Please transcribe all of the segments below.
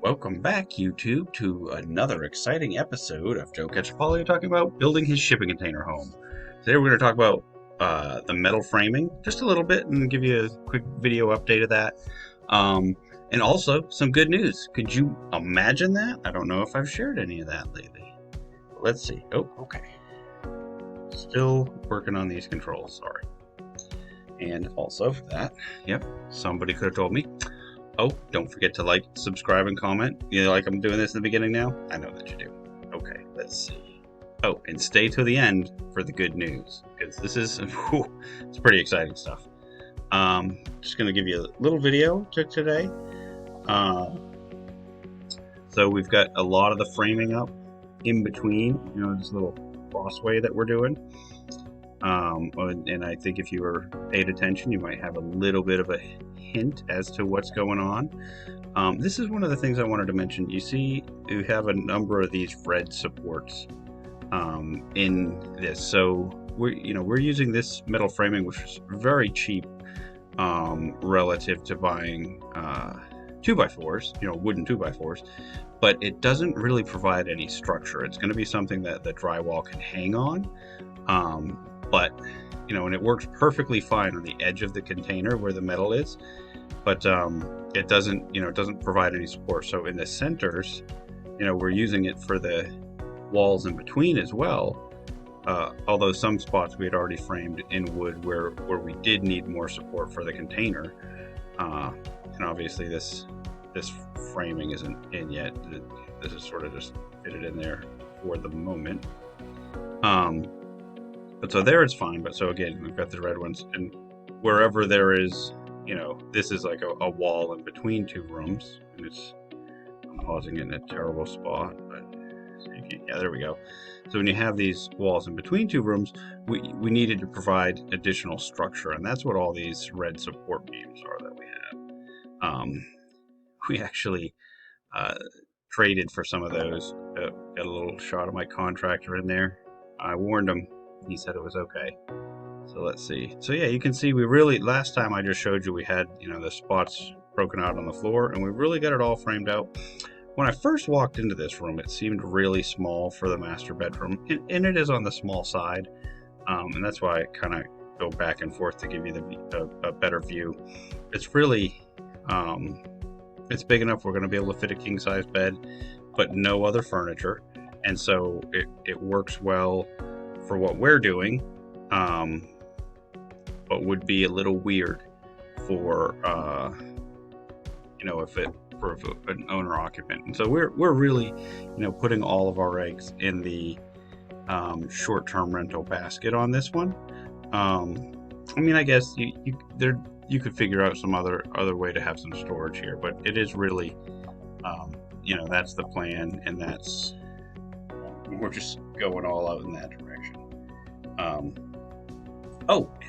Welcome back, YouTube, to another exciting episode of Joe Ketchapolly talking about building his shipping container home. Today we're going to talk about the metal framing just a little bit and give you a quick video update of that. And also some good news. Could you imagine that? I don't know if I've shared any of that lately. Let's see. Oh, okay. Still working on these controls, sorry. And also that, yep, somebody could have told me. Oh, don't forget to like, subscribe, and comment. You know, like I'm doing this in the beginning now? I know that you do. Okay, let's see. Oh, and stay to the end for the good news, because this is, it's pretty exciting stuff. Just going to give you a little video today. So we've got a lot of the framing up in between, this little crossway that we're doing. And I think if you were paid attention, you might have a little bit of a hint as to what's going on. This is one of the things I wanted to mention. You see, you have a number of these red supports in this. So we're using this metal framing, which is very cheap relative to buying 2x4s, wooden 2x4s. But it doesn't really provide any structure. It's going to be something that the drywall can hang on. But and it works perfectly fine on the edge of the container where the metal is, but it doesn't provide any support. So in the centers, we're using it for the walls in between as well. Although some spots we had already framed in wood where we did need more support for the container, and obviously this framing isn't in yet. This is sort of just fitted in there for the moment. But so there it's fine, but so again, we've got the red ones, and wherever there is, this is like a wall in between two rooms, and I'm pausing it in a terrible spot, but yeah, there we go. So when you have these walls in between two rooms, we needed to provide additional structure, and that's what all these red support beams are that we have. We actually traded for some of those. Got a little shot of my contractor in there. I warned him. He said it was okay. So let's see. So yeah, you can see last time I just showed you we had, the spots broken out on the floor, and we really got it all framed out. When I first walked into this room, it seemed really small for the master bedroom, and it is on the small side. And that's why I kind of go back and forth to give you a better view. It's really, it's big enough we're going to be able to fit a king-size bed, but no other furniture. And so it works well for what we're doing, but would be a little weird for for an owner occupant. And so we're really putting all of our eggs in the short-term rental basket on this one. I guess you could figure out some other way to have some storage here, but it is really that's the plan, and we're just going all out in that direction. And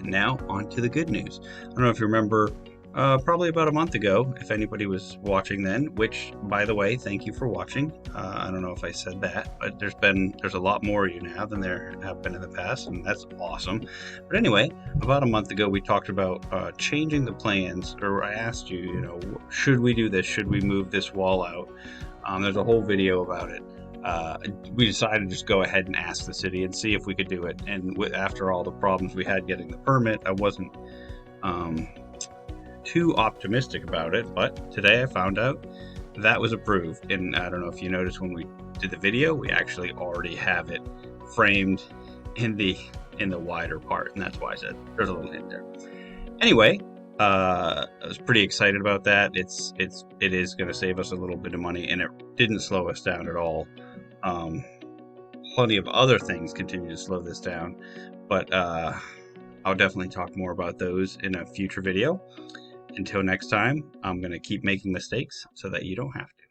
now on to the good news. I don't know if you remember, probably about a month ago, if anybody was watching then, which, by the way, thank you for watching. I don't know if I said that, but there's a lot more of you now than there have been in the past, and that's awesome. But anyway, about a month ago, we talked about changing the plans, or I asked you, should we do this? Should we move this wall out? There's a whole video about it. We decided to just go ahead and ask the city and see if we could do it. And after all the problems we had getting the permit, I wasn't too optimistic about it. But today I found out that was approved. And I don't know if you noticed when we did the video, we actually already have it framed in the wider part, and that's why I said there's a little hint there. Anyway, I was pretty excited about that. It is going to save us a little bit of money, and it didn't slow us down at all. Plenty of other things continue to slow this down, but I'll definitely talk more about those in a future video. Until next time, I'm going to keep making mistakes so that you don't have to.